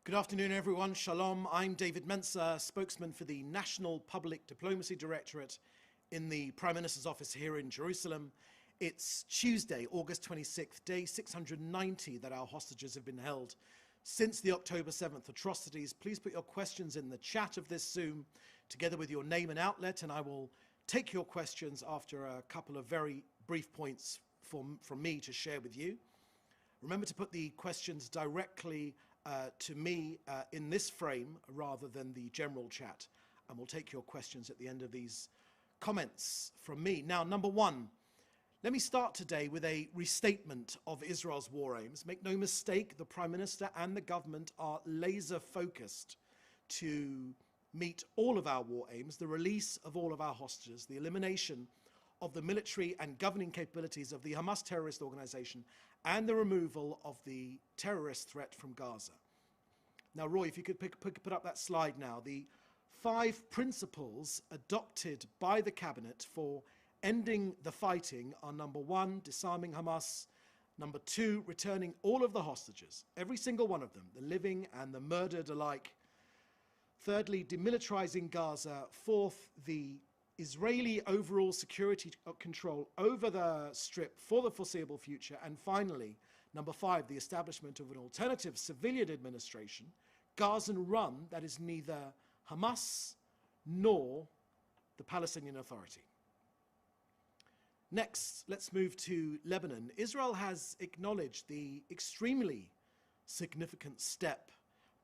Good afternoon, everyone. Shalom. I'm David Mencer, spokesman for the National Public Diplomacy Directorate in the Prime Minister's office here in Jerusalem. It's Tuesday, August 26th, day 690 that our hostages have been held since the October 7th atrocities. Please put your questions in the chat of this Zoom, together with your name and outlet, and I will take your questions after a couple of very brief points from me to share with you. Remember to put the questions directly to me in this frame rather than the general chat, and we'll take your questions at the end of these comments from me. Now, number one, let me start today with a restatement of Israel's war aims. Make no mistake, the Prime Minister and the government are laser focused to meet all of our war aims: the release of all of our hostages, the elimination of the military and governing capabilities of the Hamas terrorist organization, and the removal of the terrorist threat from Gaza. Now, Roy, if you could put up that slide now. The 5 principles adopted by the cabinet for ending the fighting are: number 1, disarming Hamas; number 2, returning all of the hostages, every single one of them, the living and the murdered alike; thirdly, demilitarizing Gaza; fourth, the Israeli overall security control over the Strip for the foreseeable future; and finally, number 5, the establishment of an alternative civilian administration, Gazan-run, that is neither Hamas nor the Palestinian Authority. Next, let's move to Lebanon. Israel has acknowledged the extremely significant step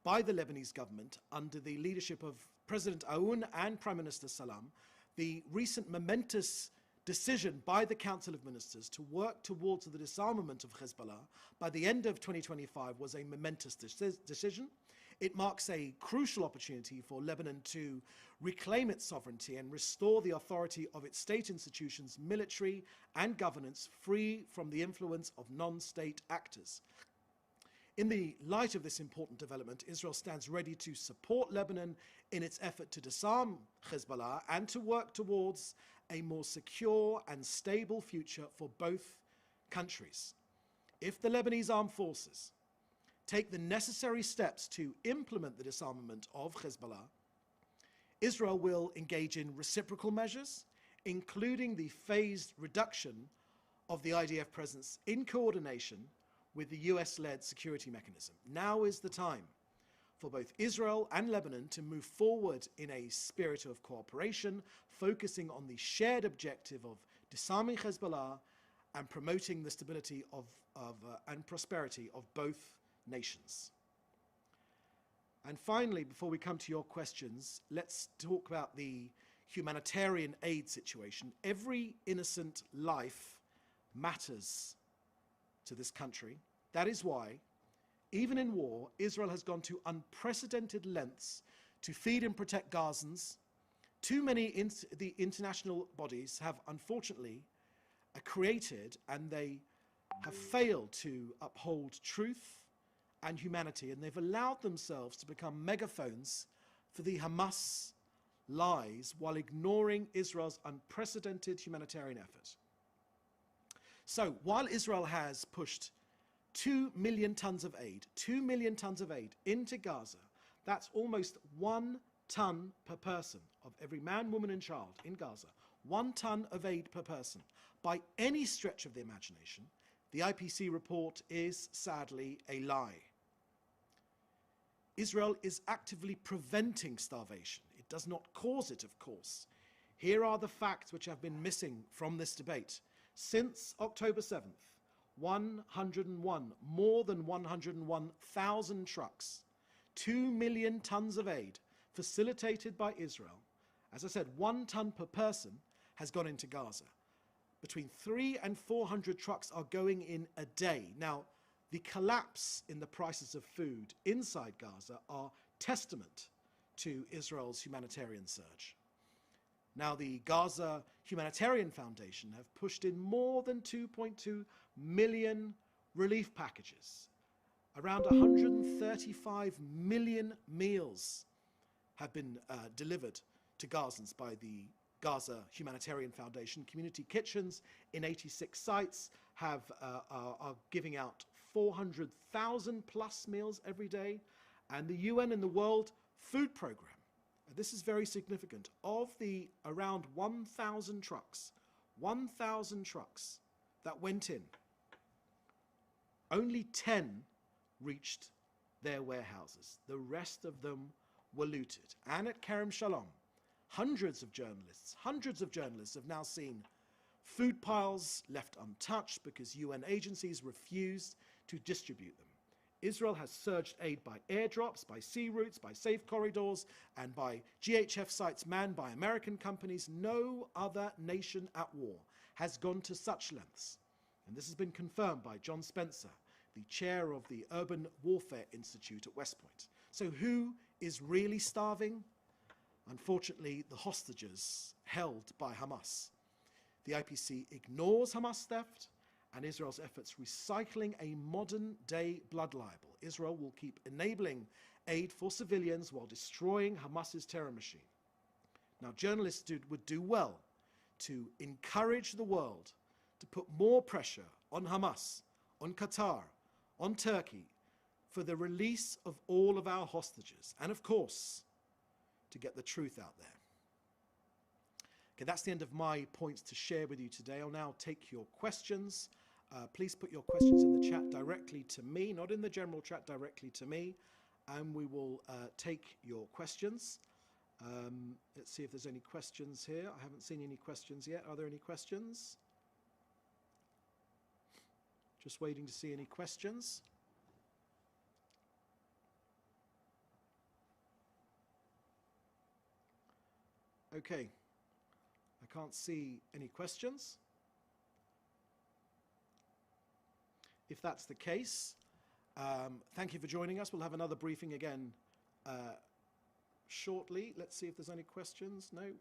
by the Lebanese government under the leadership of President Aoun and Prime Minister Salam. The recent momentous decision by the Council of Ministers to work towards the disarmament of Hezbollah by the end of 2025 was a momentous decision. It marks a crucial opportunity for Lebanon to reclaim its sovereignty and restore the authority of its state institutions, military and governance, free from the influence of non-state actors. In the light of this important development, Israel stands ready to support Lebanon in its effort to disarm Hezbollah and to work towards a more secure and stable future for both countries. If the Lebanese armed forces take the necessary steps to implement the disarmament of Hezbollah, Israel will engage in reciprocal measures, including the phased reduction of the IDF presence in coordination with the US-led security mechanism. Now is the time for both Israel and Lebanon to move forward in a spirit of cooperation, focusing on the shared objective of disarming Hezbollah and promoting the stability and prosperity of both nations. And finally, before we come to your questions, let's talk about the humanitarian aid situation. Every innocent life matters to this country. That is why, even in war, Israel has gone to unprecedented lengths to feed and protect Gazans. Too many the international bodies have unfortunately created, and they have failed to uphold truth and humanity, and they've allowed themselves to become megaphones for the Hamas lies while ignoring Israel's unprecedented humanitarian effort. So while Israel has pushed 2 million tons of aid into Gaza, that's almost 1 ton per person of every man, woman and child in Gaza, 1 ton of aid per person. By any stretch of the imagination, the IPC report is sadly a lie. Israel is actively preventing starvation. It does not cause it, of course. Here are the facts which have been missing from this debate. Since October 7th, more than 101,000 trucks, 2 million tons of aid facilitated by Israel. As I said, 1 ton per person has gone into Gaza. Between 300 and 400 trucks are going in a day. Now, the collapse in the prices of food inside Gaza are testament to Israel's humanitarian surge. Now, the Gaza Humanitarian Foundation have pushed in more than 2.2 million relief packages. Around 135 million meals have been delivered to Gazans by the Gaza Humanitarian Foundation. Community kitchens in 86 sites are giving out 400,000 plus meals every day, And the UN and the World Food Programme, this is very significant, of the around 1,000 trucks that went in, only 10 reached their warehouses. The rest of them were looted. And at Kerem Shalom, hundreds of journalists have now seen food piles left untouched because UN agencies refused to distribute them. Israel has surged aid by airdrops, by sea routes, by safe corridors, and by GHF sites manned by American companies. No other nation at war has gone to such lengths. And this has been confirmed by John Spencer, the chair of the Urban Warfare Institute at West Point. So who is really starving? Unfortunately, the hostages held by Hamas. The IPC ignores Hamas theft and Israel's efforts recycling a modern-day blood libel. Israel will keep enabling aid for civilians while destroying Hamas's terror machine. Now, journalists would do well to encourage the world to put more pressure on Hamas, on Qatar, on Turkey, for the release of all of our hostages, and of course, to get the truth out there. Okay, that's the end of my points to share with you today. I'll now take your questions. Please put your questions in the chat directly to me, not in the general chat, directly to me, and we will take your questions. Let's see if there's any questions here. I haven't seen any questions yet. Are there any questions? Just waiting to see any questions. Okay, I can't see any questions. If that's the case, thank you for joining us. We'll have another briefing again shortly. Let's see if there's any questions. No? Okay,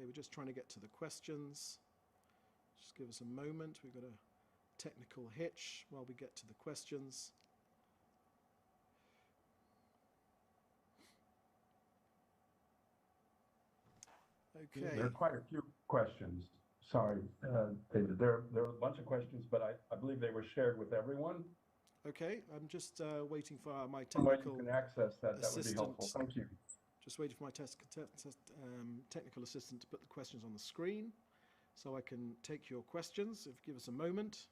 we're just trying to get to the questions. Just give us a moment. We've got a technical hitch while we get to the questions. Okay. There are quite a few questions. Sorry, David. There are a bunch of questions, but I believe they were shared with everyone. Okay, I'm just waiting for my Some way technical you can access that. That would be assistant. helpful. Thank you. Just waiting for my technical assistant to put the questions on the screen so I can take your questions. If give us a moment.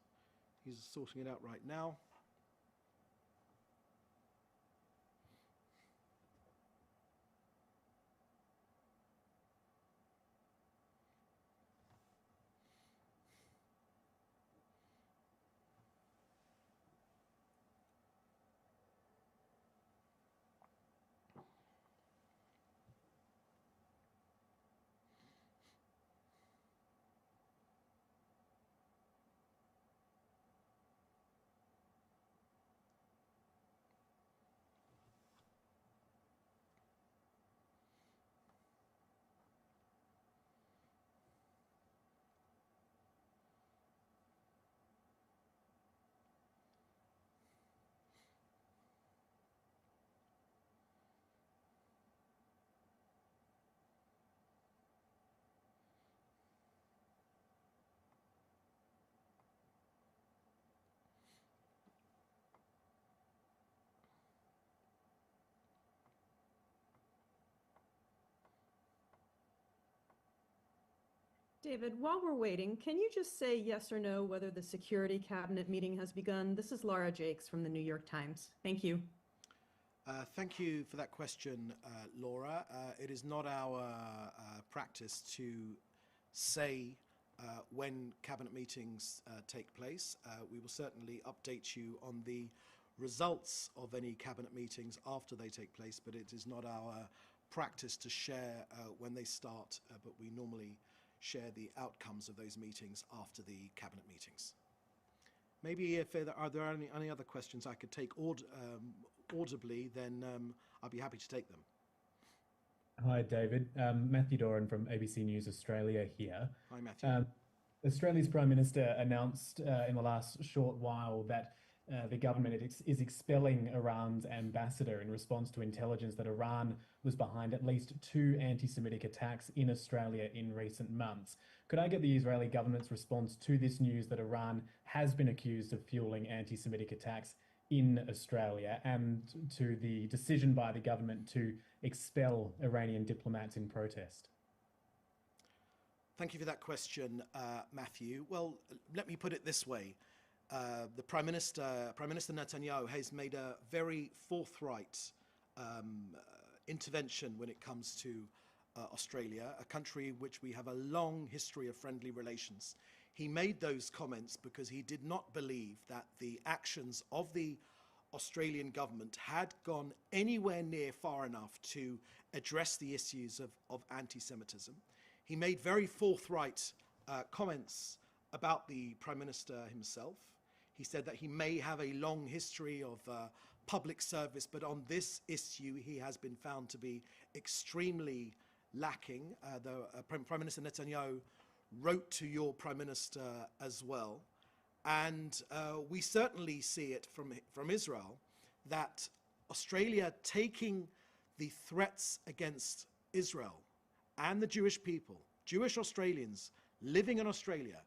He's sorting it out right now. David, while we're waiting, can you just say yes or no whether the Security Cabinet meeting has begun? This is Laura Jakes from the New York Times. Thank you. Thank you for that question, Laura. It is not our practice to say when cabinet meetings take place. We will certainly update you on the results of any cabinet meetings after they take place, but it is not our practice to share when they start, but we normally share the outcomes of those meetings after the cabinet meetings. Maybe if there are any other questions I could take audibly, then I'd be happy to take them. Hi, David. Matthew Doran from ABC News Australia here. Hi, Matthew. Australia's Prime Minister announced in the last short while that the government is expelling Iran's ambassador in response to intelligence that Iran was behind at least 2 anti-Semitic attacks in Australia in recent months. Could I get the Israeli government's response to this news that Iran has been accused of fueling anti-Semitic attacks in Australia and to the decision by the government to expel Iranian diplomats in protest? Thank you for that question, Matthew. Well, let me put it this way. The Prime Minister Netanyahu has made a very forthright intervention when it comes to Australia, a country which we have a long history of friendly relations. He made those comments because he did not believe that the actions of the Australian government had gone anywhere near far enough to address the issues of anti-Semitism. He made very forthright comments about the Prime Minister himself. He said that he may have a long history of public service, but on this issue he has been found to be extremely lacking. Prime Minister Netanyahu wrote to your Prime Minister as well. And we certainly see it from Israel that Australia taking the threats against Israel and the Jewish people, Jewish Australians living in Australia,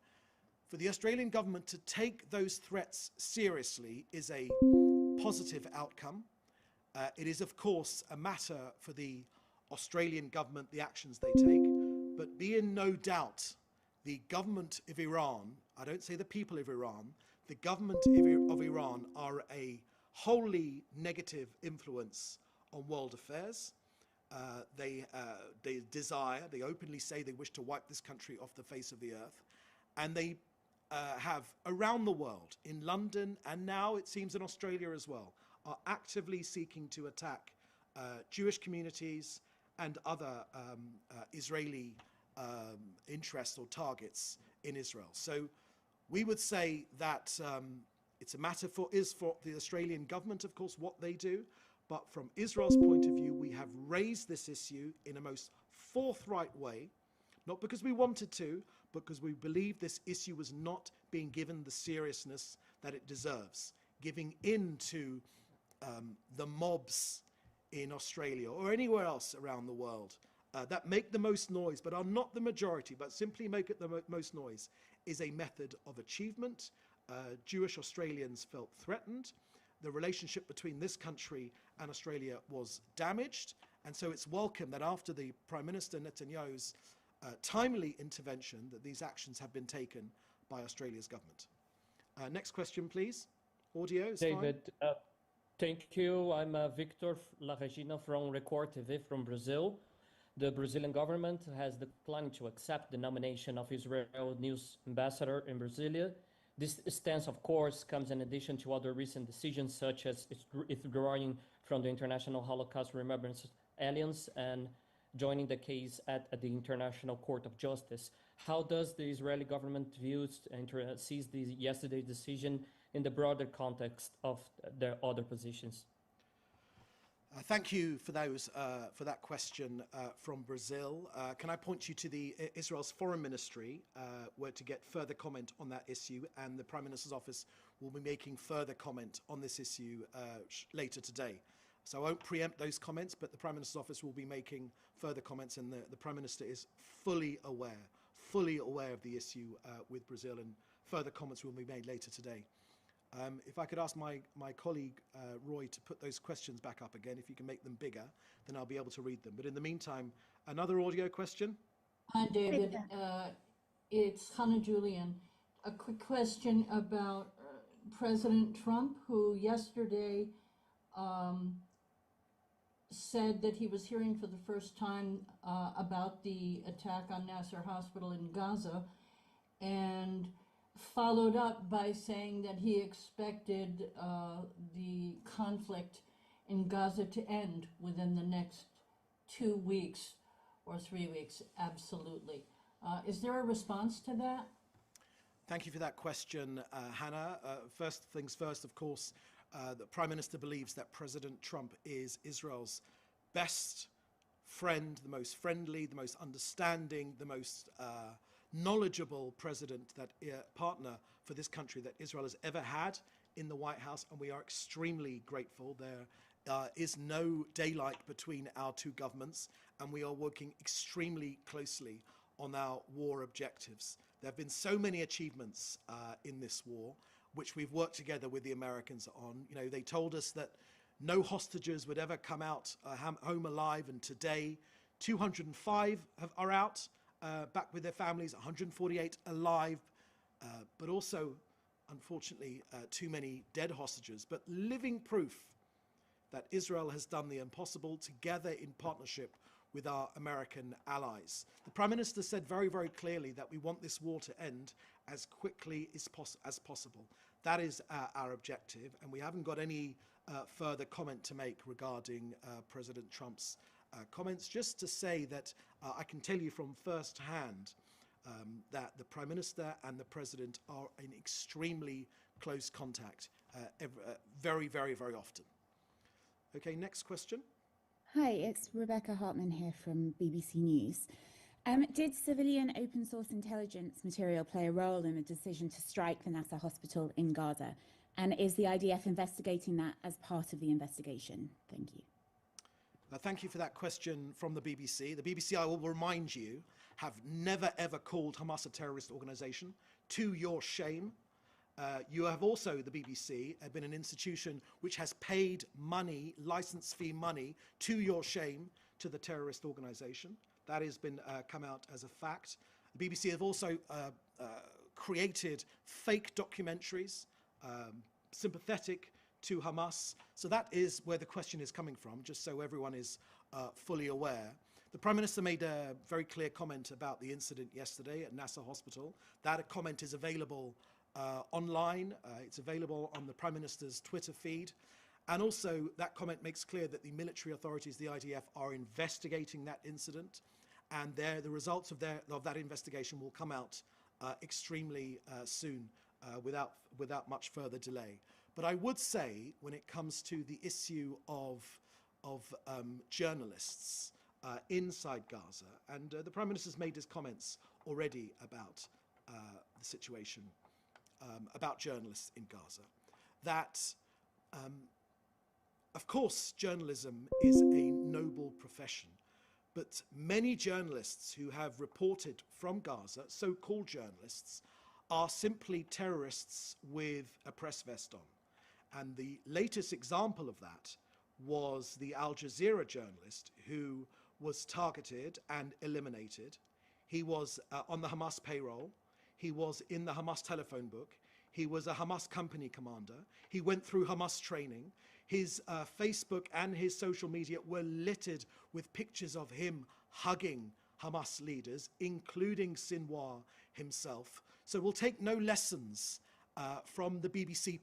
for the Australian government to take those threats seriously is a positive outcome. It is, of course, a matter for the Australian government, the actions they take, but be in no doubt the government of Iran, I don't say the people of Iran, the government of Iran are a wholly negative influence on world affairs. They openly say they wish to wipe this country off the face of the earth. And they have around the world, in London and now it seems in Australia as well, are actively seeking to attack Jewish communities and other Israeli interests or targets in Israel. So we would say that it's a matter for the Australian government, of course, what they do. But from Israel's point of view, we have raised this issue in a most forthright way, not because we wanted to, but because we believe this issue was not being given the seriousness that it deserves, giving in to the mobs in Australia or anywhere else around the world that make the most noise, but are not the majority, but simply make it the most noise, is a method of achievement. Jewish Australians felt threatened. The relationship between this country and Australia was damaged. And so it's welcome that after the Prime Minister Netanyahu's timely intervention, that these actions have been taken by Australia's government. Next question, please. Audio is David, thank you. I'm Victor La Regina from Record TV from Brazil. The Brazilian government has declined to accept the nomination of Israel news ambassador in Brasilia. This stance, of course, comes in addition to other recent decisions, such as withdrawing from the International Holocaust Remembrance Alliance and joining the case at the International Court of Justice. How does the Israeli government sees yesterday's decision in the broader context of their other positions? Thank you for that question from Brazil. Can I point you to the Israel's Foreign Ministry, where to get further comment on that issue, and the Prime Minister's office will be making further comment on this issue later today. So I won't preempt those comments, but the Prime Minister's office will be making further comments, and the Prime Minister is fully aware of the issue with Brazil, and further comments will be made later today. If I could ask my colleague Roy to put those questions back up again, if you can make them bigger, then I'll be able to read them. But in the meantime, another audio question. Hi, David. It's Hannah Julian. A quick question about President Trump, who yesterday said that he was hearing for the first time about the attack on Nasser Hospital in Gaza, and followed up by saying that he expected the conflict in Gaza to end within the next 2 weeks or 3 weeks. Absolutely. Is there a response to that? Thank you for that question, Hannah. First things first, of course, the Prime Minister believes that President Trump is Israel's best friend, the most friendly, the most understanding, the most knowledgeable partner for this country that Israel has ever had in the White House, and we are extremely grateful. There is no daylight between our two governments, and we are working extremely closely on our war objectives. There have been so many achievements in this war. which we've worked together with the Americans on. You know, they told us that no hostages would ever come out home alive, and today 205 are out, back with their families, 148 alive, but also, unfortunately, too many dead hostages. But living proof that Israel has done the impossible together in partnership with our American allies. The Prime Minister said very, very clearly that we want this war to end as quickly as possible. That is our objective, and we haven't got any further comment to make regarding President Trump's comments. Just to say that I can tell you from first hand that the Prime Minister and the President are in extremely close contact very, very, very often. Okay, next question. Hi, it's Rebecca Hartman here from BBC News. Did civilian open source intelligence material play a role in the decision to strike the Nasser hospital in Gaza? And is the IDF investigating that as part of the investigation? Thank you. Thank you for that question from the BBC. The BBC, I will remind you, have never ever called Hamas a terrorist organization, to your shame. You have also, the BBC, been an institution which has paid money, license fee money, to your shame, to the terrorist organization. That has been come out as a fact. The BBC have also created fake documentaries, sympathetic to Hamas. So that is where the question is coming from, just so everyone is fully aware. The Prime Minister made a very clear comment about the incident yesterday at Nasser Hospital. That comment is available online. It's available on the Prime Minister's Twitter feed. And also, that comment makes clear that the military authorities, the IDF, are investigating that incident. And the results of that investigation will come out extremely soon, without much further delay. But I would say, when it comes to the issue of journalists inside Gaza, and the Prime Minister's made his comments already about the situation about journalists in Gaza, that of course journalism is a noble profession, but many journalists who have reported from Gaza, so-called journalists, are simply terrorists with a press vest on. And the latest example of that was the Al Jazeera journalist who was targeted and eliminated. He was on the Hamas payroll. He was in the Hamas telephone book. He was a Hamas company commander. He went through Hamas training. His Facebook and his social media were littered with pictures of him hugging Hamas leaders, including Sinwar himself. So we'll take no lessons from the BBC,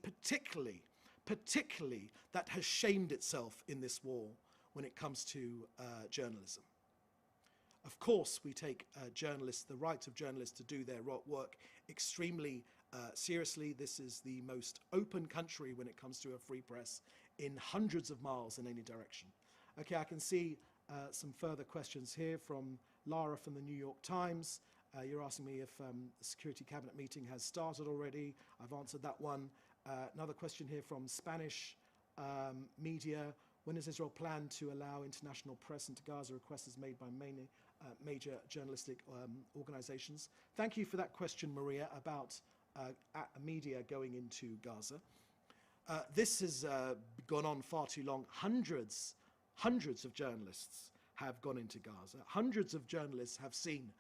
particularly that has shamed itself in this war when it comes to journalism. Of course, we take journalists, the right of journalists to do their work extremely seriously. This is the most open country when it comes to a free press in hundreds of miles in any direction. Okay, I can see some further questions here from Lara from the New York Times. You're asking me if the Security Cabinet meeting has started already. I've answered that one. Another question here from Spanish media. When does Israel plan to allow international press into Gaza? Request is made by many major journalistic organizations. Thank you for that question, Maria, about media going into Gaza. This has gone on far too long. Hundreds of journalists have gone into Gaza. Hundreds of journalists have seen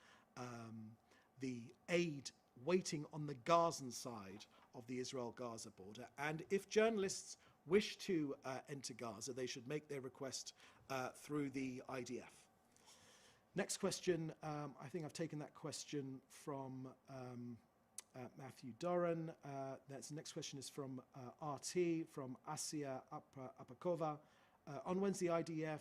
the aid waiting on the Gazan side of the Israel-Gaza border. And if journalists wish to enter Gaza, they should make their request through the IDF. Next question, I think I've taken that question from Matthew Doran. The next question is from RT, from Asia Apakova. On Wednesday, IDF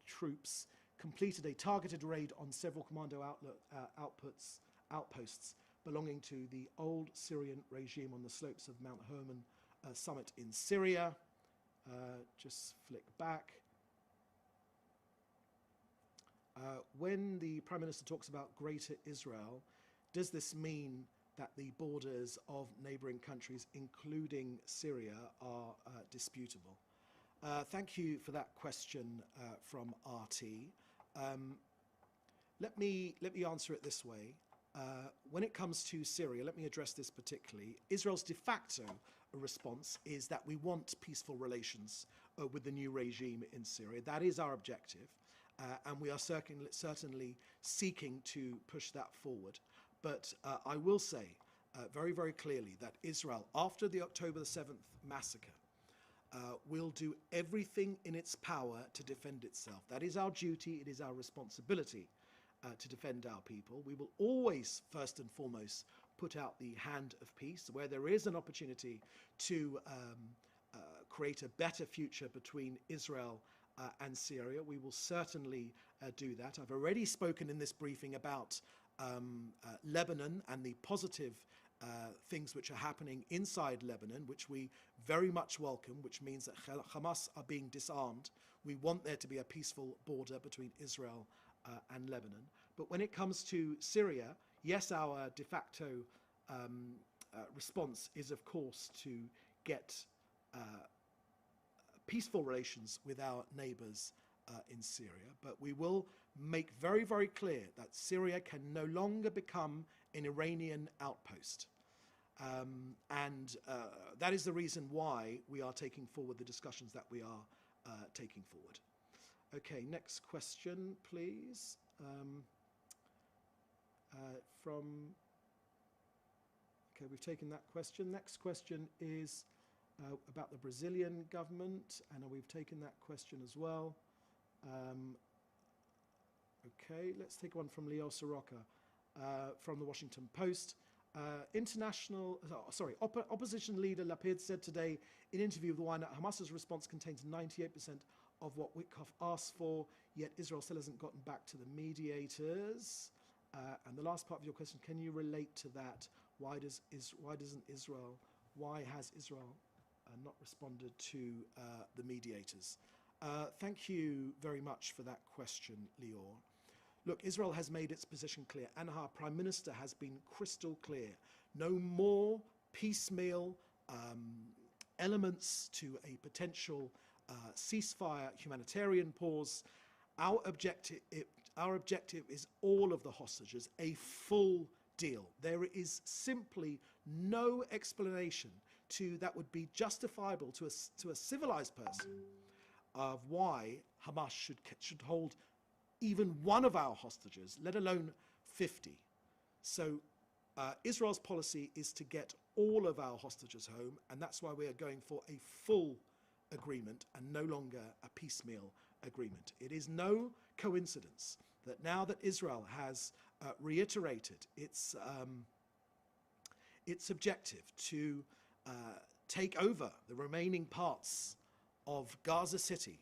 troops completed a targeted raid on several commando outposts belonging to the old Syrian regime on the slopes of Mount Hermon summit in Syria. Just flick back. When the Prime Minister talks about Greater Israel, does this mean that the borders of neighboring countries, including Syria, are disputable? Thank you for that question from RT. Let me answer it this way. When it comes to Syria, let me address this particularly. Israel's de facto response is that we want peaceful relations with the new regime in Syria. That is our objective, and we are certainly seeking to push that forward. But I will say very, very clearly that Israel, after the October the 7th massacre, will do everything in its power to defend itself. That is our duty, it is our responsibility to defend our people. We will always, first and foremost, put out the hand of peace. Where there is an opportunity to create a better future between Israel and Syria, we will certainly do that. I've already spoken in this briefing about Lebanon and the positive things which are happening inside Lebanon, which we very much welcome, which means that Hamas are being disarmed. We want there to be a peaceful border between Israel and Lebanon. But when it comes to Syria, yes, our de facto response is, of course, to get peaceful relations with our neighbors in Syria. But we will make very, very clear that Syria can no longer become an Iranian outpost. And that is the reason why we are taking forward the discussions that we are taking forward. Okay, next question, please. Okay, we've taken that question. Next question is about the Brazilian government, and we've taken that question as well. Okay, let's take one from Leo Soroka from the Washington Post. Opposition leader Lapid said today in an interview with the Wine that Hamas's response contains 98% of what Witkoff asked for, yet Israel still hasn't gotten back to the mediators. And the last part of your question, can you relate to that? Why has Israel not responded to the mediators? Thank you very much for that question, Lior. Look, Israel has made its position clear, and our Prime Minister has been crystal clear. No more piecemeal elements to a potential ceasefire, humanitarian pause. Our objective is all of the hostages, a full deal. There is simply no explanation that would be justifiable to a civilized person of why Hamas should hold even one of our hostages, let alone 50. So Israel's policy is to get all of our hostages home, and that's why we are going for a full agreement and no longer a piecemeal agreement. It is no coincidence that now that Israel has reiterated its objective to take over the remaining parts of Gaza City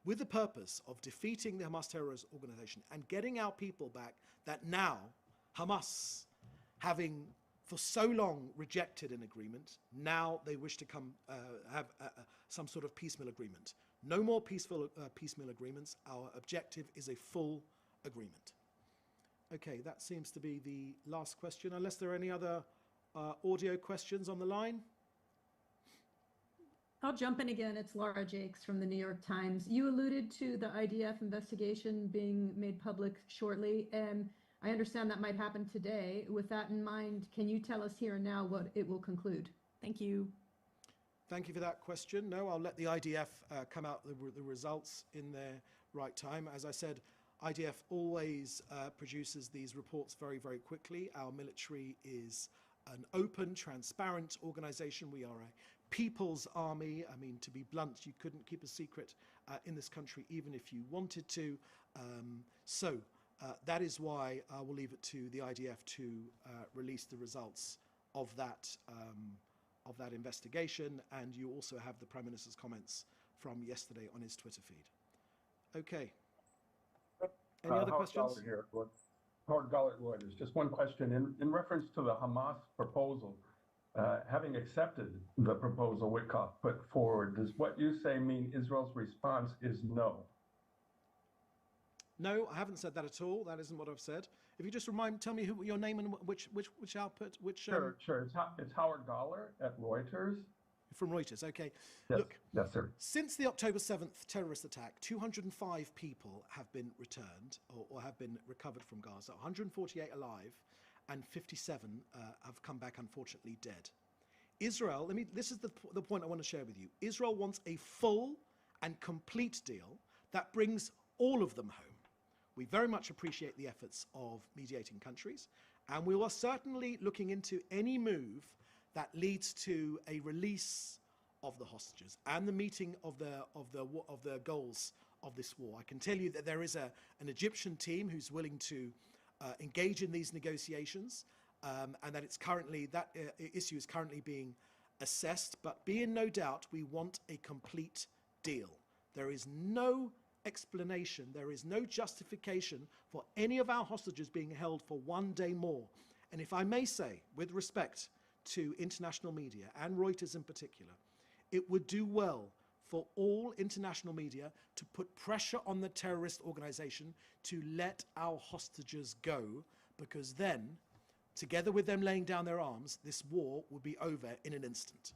with the purpose of defeating the Hamas terrorist organization and getting our people back, that now Hamas, having for so long rejected an agreement, now they wish to have some sort of piecemeal agreement. No more piecemeal agreements. Our objective is a full agreement. Okay, that seems to be the last question, unless there are any other audio questions on the line. I'll jump in again. It's Laura Jakes from the New York Times. You alluded to the IDF investigation being made public shortly, and I understand that might happen today. With that in mind, can you tell us here and now what it will conclude? Thank you. Thank you for that question. No, I'll let the IDF come out with the results in their right time. As I said, IDF always produces these reports very, very quickly. Our military is an open, transparent organization. We are a people's army. I mean, to be blunt, you couldn't keep a secret in this country even if you wanted to. So that is why I will leave it to the IDF to release the results of that investigation. And you also have the Prime Minister's comments from yesterday on his Twitter feed. Okay. Any other questions? Howard Gollert, Reuters. Just one question. In reference to the Hamas proposal, having accepted the proposal Witkoff put forward, does what you say mean Israel's response is no? No, I haven't said that at all. That isn't what I've said. If you just tell me your name and which output, which... Sure. It's Howard Gollert at Reuters. from Reuters. Okay. Yes. Look, Yes, sir. since the October 7th terrorist attack, 205 people have been returned or have been recovered from Gaza, 148 alive, and 57 have come back, unfortunately, dead. Israel, this is the point I want to share with you. Israel wants a full and complete deal that brings all of them home. We very much appreciate the efforts of mediating countries, and we are certainly looking into any move that leads to a release of the hostages and the meeting of the goals of this war. I can tell you that there is an Egyptian team who's willing to engage in these negotiations, and that that issue is currently being assessed. But be in no doubt, we want a complete deal. There is no explanation, there is no justification for any of our hostages being held for one day more. And if I may say, with respect to international media and Reuters in particular, it would do well for all international media to put pressure on the terrorist organization to let our hostages go, because then, together with them laying down their arms, this war will be over in an instant.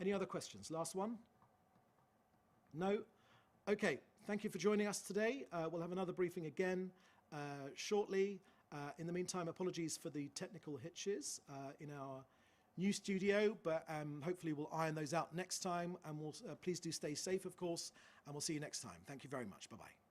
Any other questions? Last one? No? Okay, thank you for joining us today. We'll have another briefing again shortly. In the meantime, apologies for the technical hitches in our new studio, but hopefully we'll iron those out next time. And please do stay safe, of course, and we'll see you next time. Thank you very much. Bye-bye.